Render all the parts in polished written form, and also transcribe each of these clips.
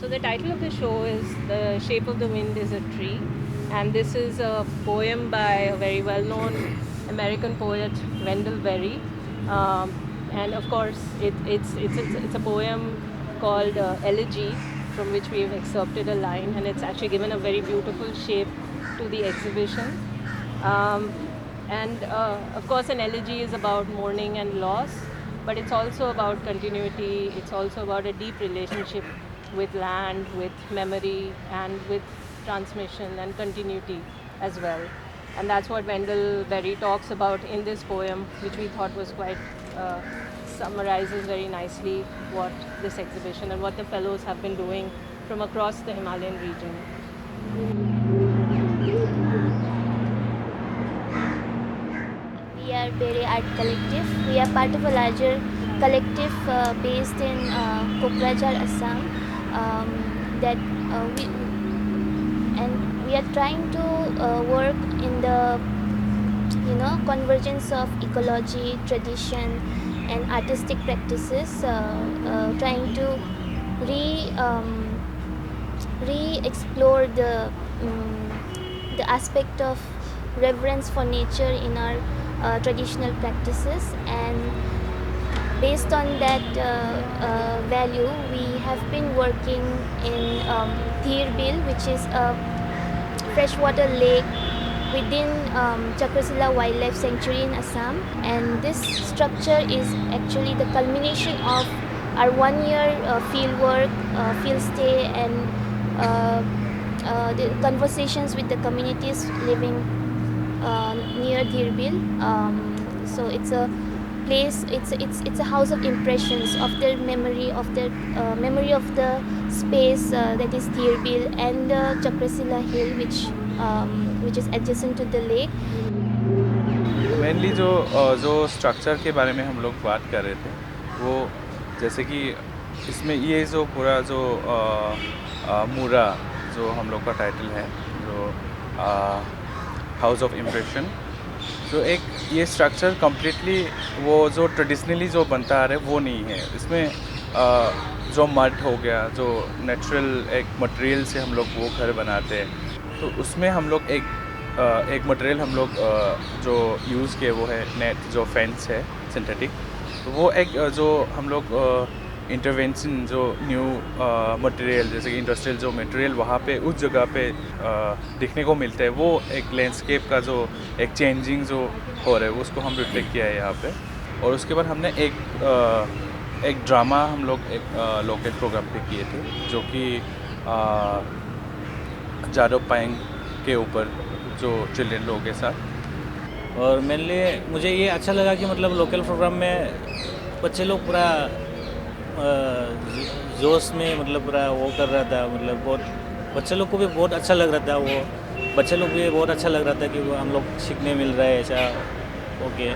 So the title of the show is The Shape of the Wind is a Tree, and this is a poem by a very well-known American poet, Wendell Berry. Um, and of course, it's a poem called Elegy, from which we've excerpted a line, and it's actually given a very beautiful shape to the exhibition. Um, and of course, an elegy is about mourning and loss, but it's also about continuity. It's also about a deep relationship with land, with memory, and with transmission and continuity as well. And that's what Wendell Berry talks about in this poem, which we thought was quite summarizes very nicely what this exhibition and what the fellows have been doing from across the Himalayan region. We are Bere Art Collective. We are part of a larger collective based in Kokrajhar, Assam. That we and we are trying to work in the convergence of ecology, tradition, and artistic practices. Trying to re-explore the aspect of reverence for nature in our traditional practices, and based on that value we have been working in Dhirbil, which is a freshwater lake within Chakrasila Wildlife Sanctuary in Assam, and this structure is actually the culmination of our 1 year field work, field stay, and the conversations with the communities living near Dhirbil. So it's a place. It's a house of impressions of their memory of the space that is Dhirbil and the Chakrasila Hill, which is adjacent to the lake. Mainly जो structure के बारे में हम लोग बात कर रहे थे, वो जैसे कि इसमें ये जो पूरा जो मूरा जो हम लोग का टाइटल है, जो हाउस ऑफ इम्प्रेशन, जो एक ये स्ट्रक्चर कम्प्लीटली वो जो ट्रेडिशनली जो बनता आ रहा है वो नहीं है. इसमें जो मड हो गया, जो नेचुरल एक मटेरियल से हम लोग वो घर बनाते हैं, तो उसमें हम लोग एक मटेरियल हम लोग जो यूज़ किए वो है नेट, जो फेंस है सिंथेटिक. तो वो एक जो हम लोग इंटरवेंशन जो न्यू मटेरियल जैसे कि इंडस्ट्रियल जो मटेरियल वहाँ पे उस जगह पे दिखने को मिलता है, वो एक लैंडस्केप का जो एक चेंजिंग जो हो रहा है उसको हम रिफ्लेक्ट किया है यहाँ पे. और उसके बाद हमने एक ड्रामा हम लोग एक लोकल प्रोग्राम पे किए थे, जो कि जादव पायंग के ऊपर, जो चिल्ड्रन लोगों के साथ. और मेनली मुझे ये अच्छा लगा कि मतलब लोकल प्रोग्राम में बच्चे लोग पूरा जोश में मतलब पूरा वो कर रहा था. मतलब बहुत बच्चे लोग को भी बहुत अच्छा लग रहा था. वो बच्चे लोग भी बहुत अच्छा लग रहा था कि वो हम लोग सीखने मिल रहा है ऐसा. ओके.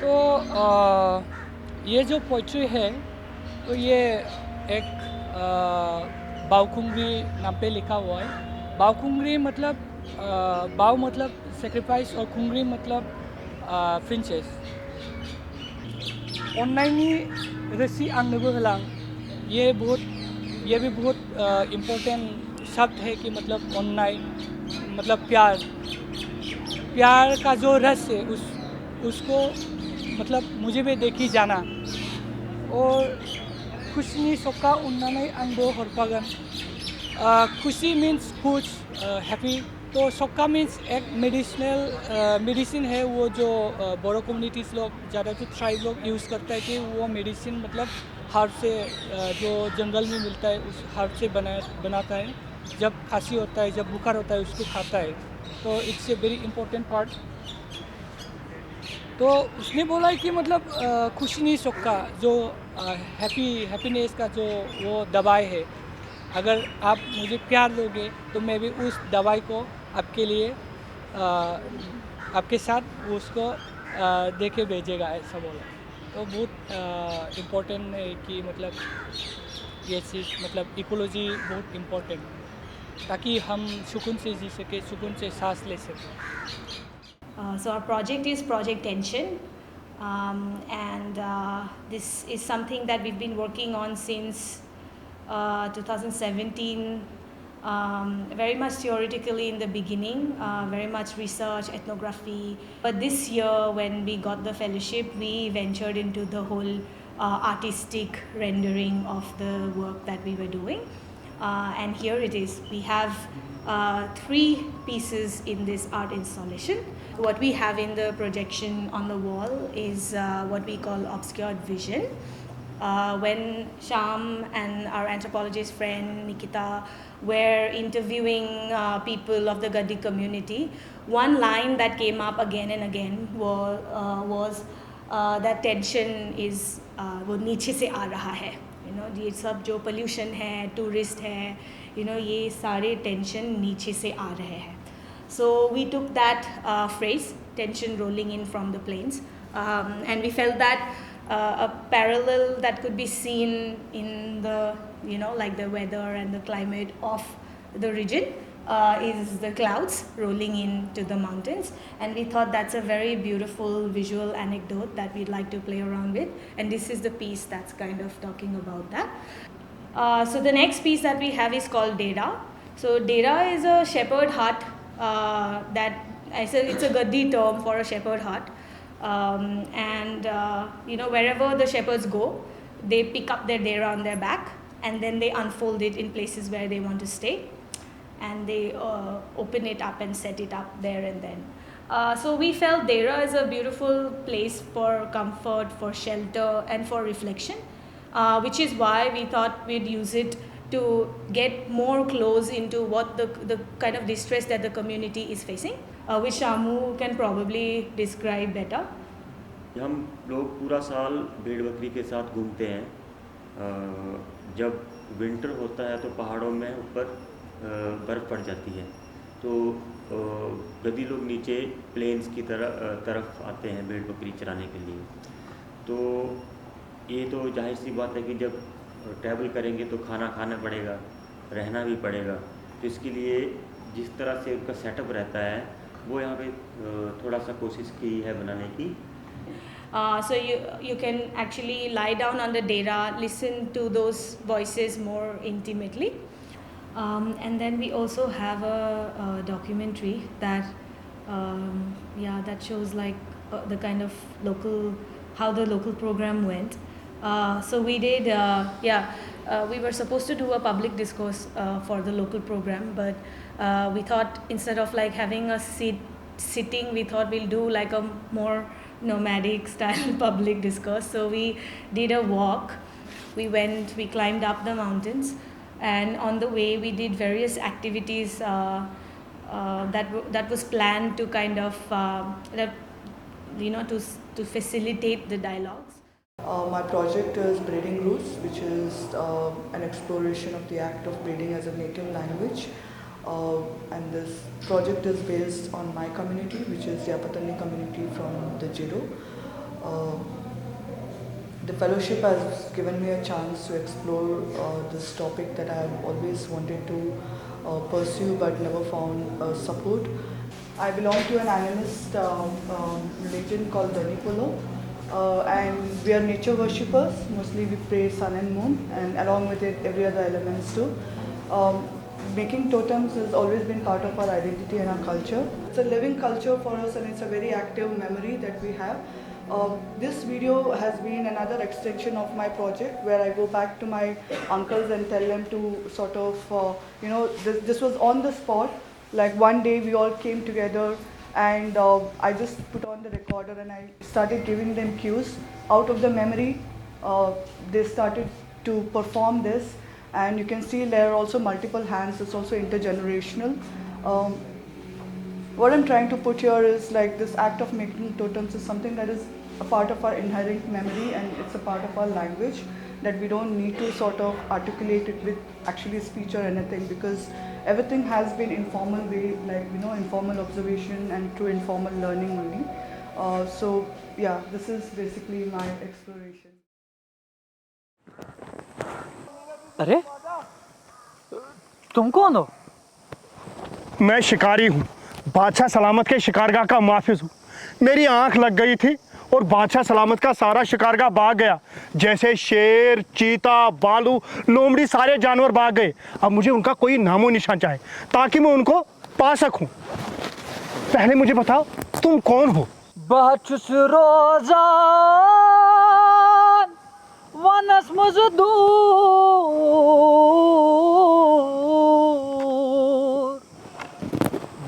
तो ये जो पोइट्री है, तो ये एक बावकुंग्री नाम पे लिखा हुआ है. बावकुंग्री मतलब बाव मतलब सेक्रीफाइस और कुंग्री मतलब प्रिंसेस. ऑनलाइनी रसी आंगनबो हलां, ये भी बहुत इम्पोर्टेंट शब्द है कि मतलब ऑनलाइन मतलब प्यार का जो रस है उसको मतलब मुझे भी देखी जाना. और खुशी सोका उन्नानै आंबो हरफागोन. खुशी मीन्स गुड, हैप्पी. तो सोका मीन्स एक मेडिसिन है, वो जो बोरो कम्युनिटीज़ लोग ज़्यादातर ट्राइब लोग यूज़ करता है कि वो मेडिसिन मतलब हर्ब से जो जंगल में मिलता है उस हर्ब से बनाता है. जब खांसी होता है, जब बुखार होता है, उसको खाता है. तो it's a very important part. तो उसने बोला है कि मतलब खुशी नहीं सोका जो हैप्पीनेस का जो वो दवाई है. अगर आप मुझे प्यार दोगे तो मैं भी उस दवाई को आपके लिए आपके साथ उसको दे के भेजेगा, ऐसा बोला. तो बहुत इम्पोर्टेंट है कि मतलब ये चीज़ मतलब इकोलॉजी बहुत इम्पोर्टेंट, ताकि हम सुकून से जी सके, सुकून से सांस ले सकें. So our project is Project Tension. and this is something that we've been working on since 2017, very much theoretically in the beginning, very much research, ethnography. But this year, when we got the fellowship, we ventured into the whole artistic rendering of the work that we were doing. And here it is. We have 3 pieces in this art installation. What we have in the projection on the wall is what we call obscured vision. When Sham and our anthropologist friend Nikita were interviewing people of the Gaddi community, one line that came up again and again was that tension is वो नीचे से आ रहा है. You know, ये सब जो pollution है, tourist है, you know, ये सारे tension नीचे से आ रहे हैं. So we took that phrase, tension rolling in from the plains, and we felt that a parallel that could be seen in the, you know, like the weather and the climate of the region is the clouds rolling into the mountains. And we thought that's a very beautiful visual anecdote that we'd like to play around with. And this is the piece that's kind of talking about that. So the next piece that we have is called Dera. So Dera is a shepherd hut that it's a Gaddi term for a shepherd hut. And you know, wherever the shepherds go, they pick up their dera on their back and then they unfold it in places where they want to stay, and they open it up and set it up there and then. So we felt dera is a beautiful place for comfort, for shelter, and for reflection, which is why we thought we'd use it to get more close into what the kind of distress that the community is facing, which Shamu can probably describe better. हम लोग पूरा साल भेड़ बकरी के साथ घूमते हैं. जब विंटर होता है तो पहाड़ों में ऊपर बर्फ़ पड़ जाती है, तो गद्दी लोग नीचे प्लेन्स की तरफ आते हैं भेड़ बकरी चराने के लिए. तो ये तो जाहिर सी बात है कि जब ट्रैवल करेंगे तो खाना खाना पड़ेगा, रहना भी पड़ेगा. तो इसके लिए जिस तरह से उनका सेटअप रहता है वो यहाँ पे थोड़ा सा कोशिश की है बनाने की. So you can actually lie down on the dera, listen to those voices more intimately. And then we also have a documentary that that shows like the kind of how the local program went. So we did we were supposed to do a public discourse for the local program, but we thought instead of like having a sitting, we thought we'll do like a more nomadic style public discourse. So we did a walk. We climbed up the mountains, and on the way we did various activities that was planned to kind of to facilitate the dialogues. My project is Braiding Roots, which is an exploration of the act of braiding as a native language. And this project is based on my community, which is the Apatani community from the Jiro. The fellowship has given me a chance to explore this topic that I have always wanted to pursue but never found support. I belong to an animist religion called Dhanipolo. And we are nature worshippers. Mostly we pray sun and moon, and along with it every other elements too. Making totems has always been part of our identity and our culture. It's a living culture for us, and it's a very active memory that we have. This video has been another extension of my project, where I go back to my uncles and tell them to sort of, this was on the spot. Like one day we all came together, and I just put on the recorder and I started giving them cues. Out of the memory, they started to perform this, and you can see there are also multiple hands. It's also intergenerational. What I'm trying to put here is like this act of making totems is something that is a part of our inherent memory, and it's a part of our language that we don't need to sort of articulate it with actually speech or anything, because everything has been informal way, like informal observation and through informal learning only. So yeah, this is basically my exploration. अरे तुम कौन हो? मैं शिकारी हूँ, बादशाह सलामत के शिकारगाह का मुहाफिज हूँ. मेरी आंख लग गई थी और बादशाह सलामत का सारा शिकारगाह भाग गया। जैसे शेर, चीता, भालू, लोमड़ी सारे जानवर भाग गए। अब मुझे उनका कोई नामो निशान चाहिए ताकि मैं उनको पा सकूं। पहले मुझे बताओ तुम कौन हो? बहचुस रोजान वनस मजदूर,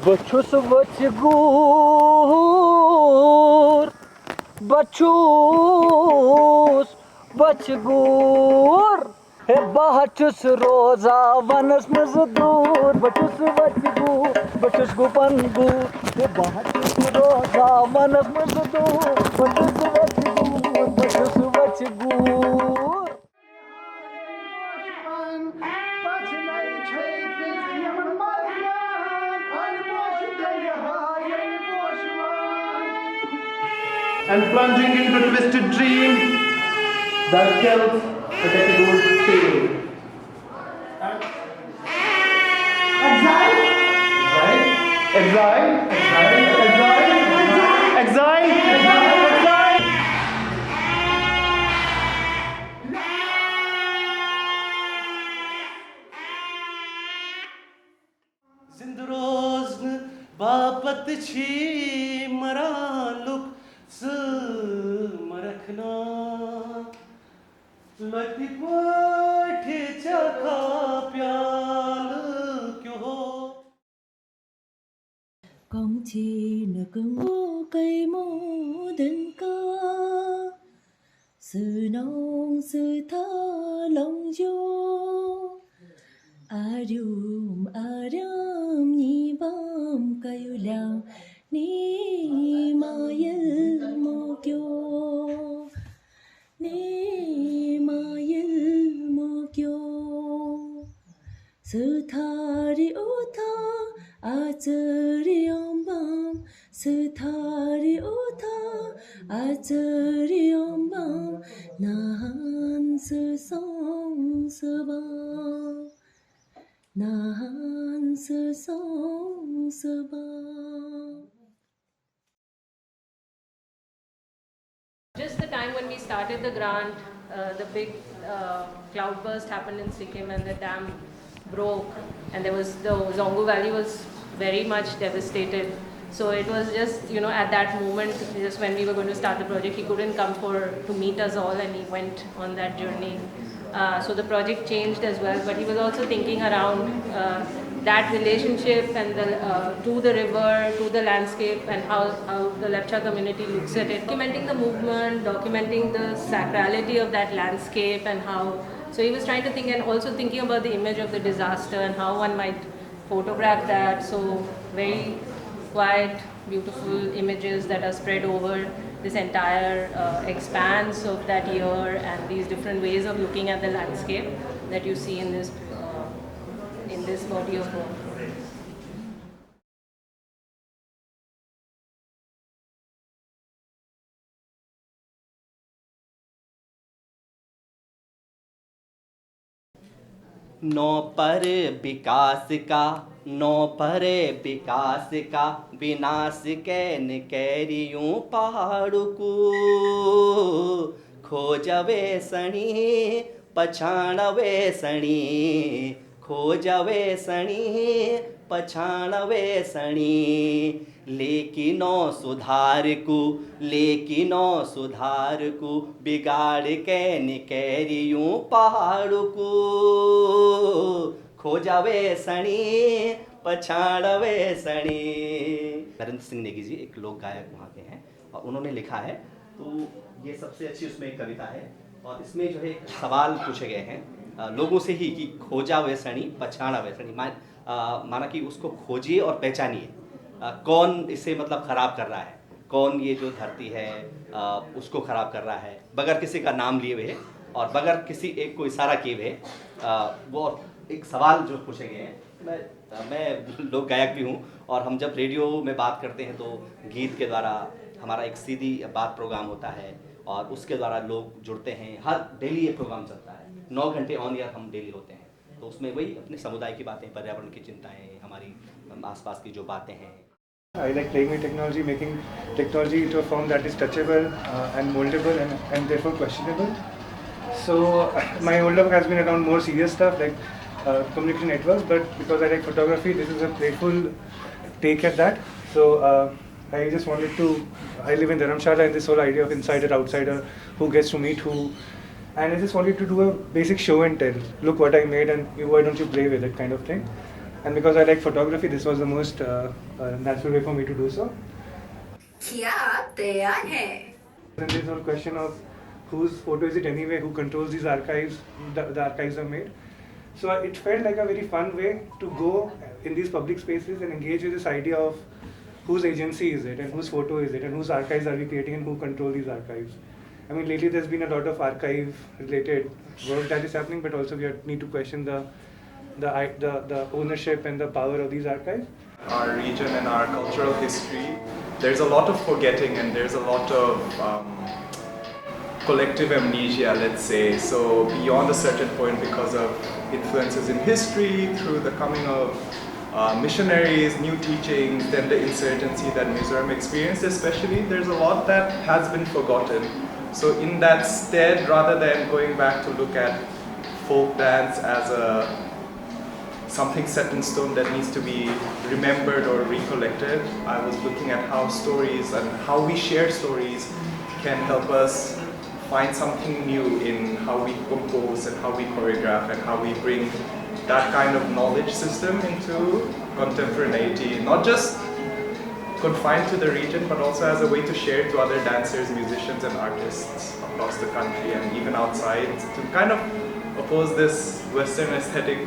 बचुस बचगूर, बचूस बचगूर, हे बहचुस रोजा वनस मजदूर, बचुस बचगूर, बचुस गुपनगूर, हे बहचुस रोजा वनस मजदूर, बचुस बचगूर, बचुस बचगूर। And plunging into a twisted dream that tells a decade-old tale. Exile, exile, exile, exile, exile, exile. Zindrozn bapat chi maraluk मरखना लती पाठे चखा प्याल क्यों हो कम ची न कंगो कई मोदन का सुनों सुथा long जो Aryam ni bam kayulang ni mayel mo kyo ni mayel mo kyo sethari utha achari ombam sethari utha achari ombam nahan se song seba nahan se song seba. Just the time when we started the grant, the big cloudburst happened in Sikkim and the dam broke, and the Zongo Valley was very much devastated. So it was just, at that moment, just when we were going to start the project, he couldn't come to meet us all, and he went on that journey. So the project changed as well, but he was also thinking around that relationship and to the river, to the landscape, and how the Lepcha community looks at it. Documenting the movement, documenting the sacrality of that landscape, and how. So he was trying to think, and also thinking about the image of the disaster and how one might photograph that. So very quiet, beautiful images that are spread over this entire expanse of that year, and these different ways of looking at the landscape that you see in this body of work. नौ पर विकास का, नौ पर विकास का, विनाश के निकैरियों पहाड़ को खोजवे सणी पछाणवे सणी, खोजवे सणी पछाणवे सणी, लेकिनो सुधार को बिगाड़ के निकैरियों पहाड़ को खोजवे सणी पछाणवे सणी। नरेंद्र सिंह नेगी जी एक लोक गायक वहाँ के हैं और उन्होंने लिखा है, तो ये सबसे अच्छी उसमें एक कविता है और इसमें जो है सवाल पूछे गए हैं लोगों से ही कि खोजा वे सणी पछाणा वे सणी, माना कि उसको खोजिए और पहचानिए कौन इसे मतलब ख़राब कर रहा है, कौन ये जो धरती है उसको ख़राब कर रहा है बगैर किसी का नाम लिए हुए और बगैर किसी एक को इशारा किए हुए। वो एक सवाल जो पूछे गए हैं, मैं लोक गायक भी हूँ और हम जब रेडियो में बात करते हैं तो गीत के द्वारा हमारा एक सीधी बात प्रोग्राम होता है और उसके द्वारा लोग जुड़ते हैं। हर डेली ये प्रोग्राम चलता है, 9 घंटे ऑन एयर हम डेली होते हैं, तो उसमें वही अपने समुदाय की बातें, पर्यावरण की चिंताएं, हमारी आसपास की जो बातें हैं I like playing with technology, making technology into a form that is touchable and moldable and therefore questionable. So my older work has been around more serious stuff like communication networks, but because I like photography, this is a playful take at that. So I just wanted to, I live in Dharamshala, and this whole idea of insider, outsider, who gets to meet who, and I just wanted to do a basic show and tell. Look what I made, and why don't you play with it, kind of thing. And because I like photography, this was the most natural way for me to do so. And there's whole question of whose photo is it anyway, who controls these archives, the archives are made. So it felt like a very fun way to go in these public spaces and engage with this idea of whose agency is it, and whose photo is it, and whose archives are we creating, and who control these archives. I mean, lately there's been a lot of archive-related work that is happening, but also we need to question the ownership and the power of these archives. Our region and our cultural history, there's a lot of forgetting and there's a lot of collective amnesia, let's say. So beyond a certain point, because of influences in history, through the coming of missionaries, new teachings, then the insurgency that Mizoram experienced especially, there's a lot that has been forgotten. So in that stead, rather than going back to look at folk dance as something set in stone that needs to be remembered or recollected, I was looking at how stories and how we share stories can help us find something new in how we compose and how we choreograph and how we bring that kind of knowledge system into contemporaneity, not just confined to the region, but also as a way to share to other dancers, musicians and artists across the country and even outside, to kind of oppose this Western aesthetic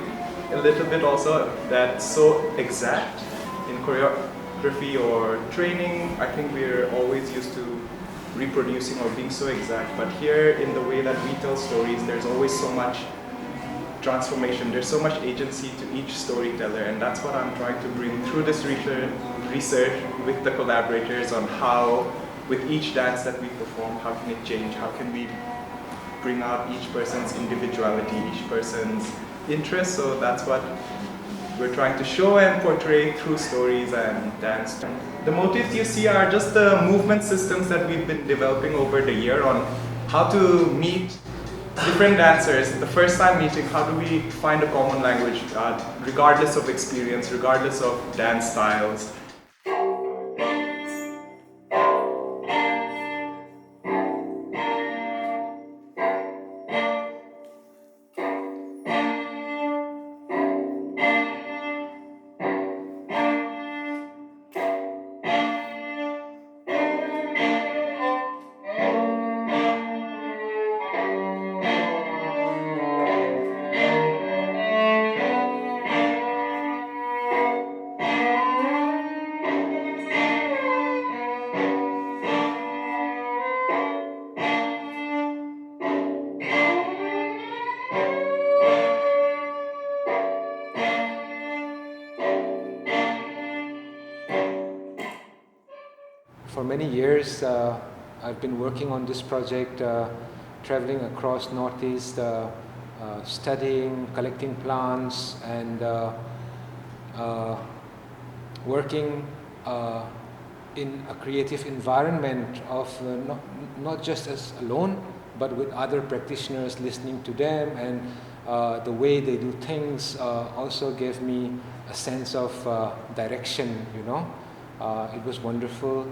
a little bit also that's so exact in choreography or training. I think we're always used to reproducing or being so exact, but here in the way that we tell stories, there's always so much transformation, there's so much agency to each storyteller, and that's what I'm trying to bring through this research with the collaborators on how, with each dance that we perform, how can it change, how can we bring out each person's individuality, each person's interest. So that's what we're trying to show and portray through stories and dance. The motifs you see are just the movement systems that we've been developing over the year on how to meet different dancers. The first time meeting, how do we find a common language, regardless of experience, regardless of dance styles. For many years, I've been working on this project, traveling across Northeast, studying, collecting plants, and working in a creative environment of not just as alone, but with other practitioners, listening to them, and the way they do things also gave me a sense of direction, you know. It was wonderful.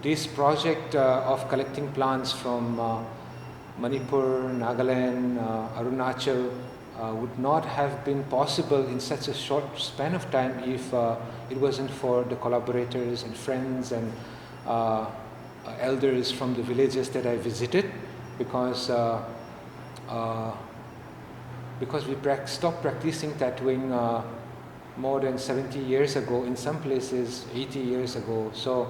This project of collecting plants from Manipur, Nagaland, Arunachal would not have been possible in such a short span of time if it wasn't for the collaborators and friends and elders from the villages that I visited, because we stopped practicing tattooing more than 70 years ago, in some places 80 years ago. So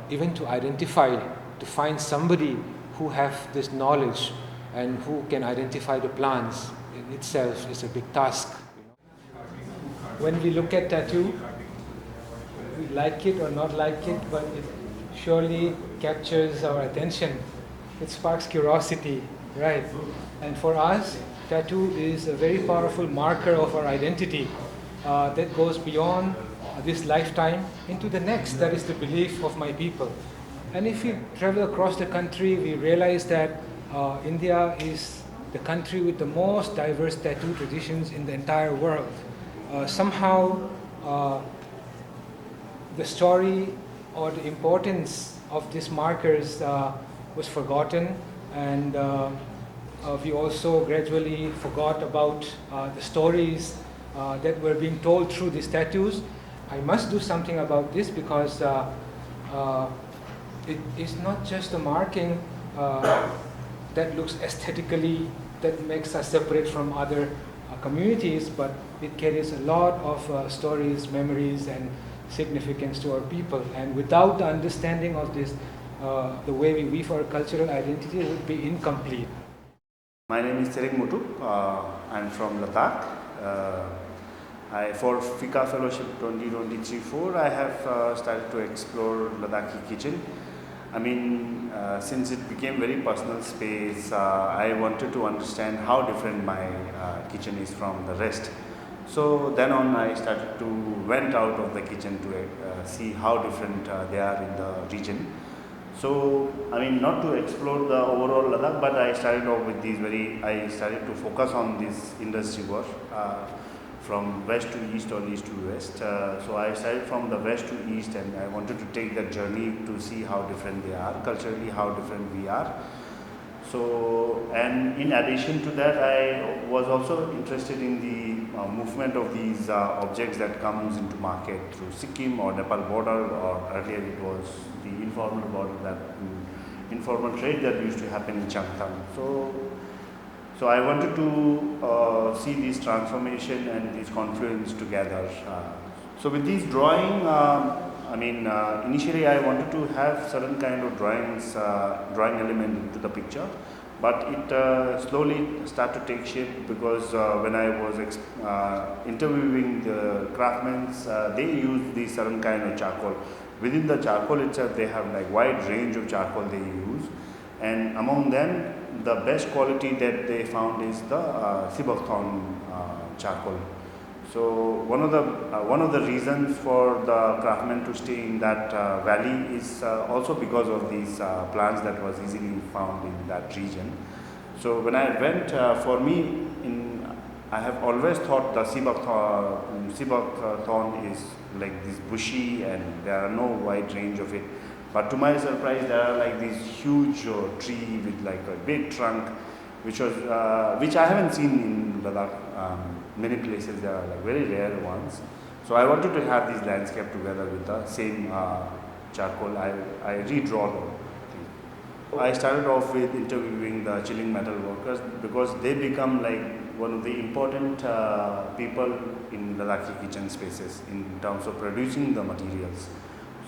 even to identify, to find somebody who have this knowledge and who can identify the plants in itself is a big task. When we look at tattoo, we like it or not like it, but it surely captures our attention. It sparks curiosity, right? And for us, tattoo is a very powerful marker of our identity that goes beyond this lifetime into the next. That is the belief of my people. And if we travel across the country, we realize that India is the country with the most diverse tattoo traditions in the entire world. Somehow, the story or the importance of these markers was forgotten, and we also gradually forgot about the stories that were being told through these tattoos. I must do something about this because it is not just a marking that looks aesthetically, that makes us separate from other communities, but it carries a lot of stories, memories, and significance to our people. And without the understanding of this, the way we weave our cultural identity would be incomplete. My name is Sereng Mutu. I'm from Ladakh. For FICA Fellowship 2023-4, I have started to explore Ladakhi kitchen. I mean, since it became very personal space, I wanted to understand how different my kitchen is from the rest. So then on, I started to went out of the kitchen to see how different they are in the region. So, I mean, not to explore the overall Ladakh, but I started off with I started to focus on this industry work from west to east or east to west. So I started from the west to east, and I wanted to take that journey to see how different they are, culturally how different we are. So, and in addition to that, I was also interested in the movement of these objects that comes into market through Sikkim or Nepal border, or earlier it was the informal border, that informal trade that used to happen in Changthang. So I wanted to see this transformation and this confluence together. So with this drawing, initially I wanted to have certain kind of drawing element into the picture, but it slowly started to take shape because when I was interviewing the craftsmen, they use this certain kind of charcoal. Within the charcoal itself, they have like wide range of charcoal they use, and among them, the best quality that they found is the Sibakthon charcoal. So one of the reasons for the craftsmen to stay in that valley is also because of these plants that was easily found in that region. So when I went, for me, I have always thought the Sibakthon is like this bushy and there are no wide range of it. But to my surprise, there are like this huge tree with like a big trunk, which I haven't seen in Ladakh. Many places there are like very rare ones. So I wanted to have this landscape together with the same charcoal. I redraw them. I started off with interviewing the chilling metal workers because they become like one of the important people in Ladakhi kitchen spaces in terms of producing the materials.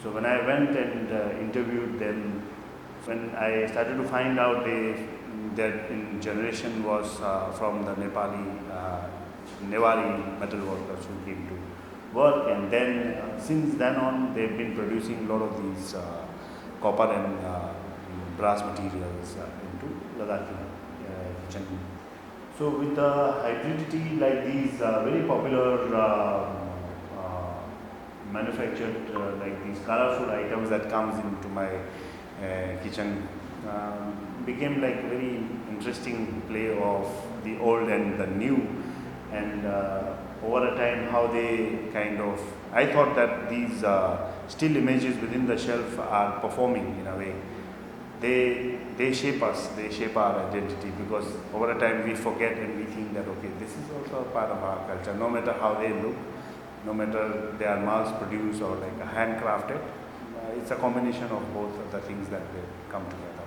So when I went and interviewed them, when I started to find out their generation was from the Nepali, Newari metal workers who came to work, and then since then on they've been producing a lot of these copper and brass materials into Ladakhi kitchen. So with the hybridity like these very popular manufactured like these colorful items that comes into my kitchen became like very interesting play of the old and the new, and over a time how they kind of, I thought that these still images within the shelf are performing in a way. They shape us, they shape our identity, because over a time we forget and we think that okay, this is also a part of our culture, no matter how they look. No matter they are mass produced or like handcrafted, it's a combination of both of the things that they come together.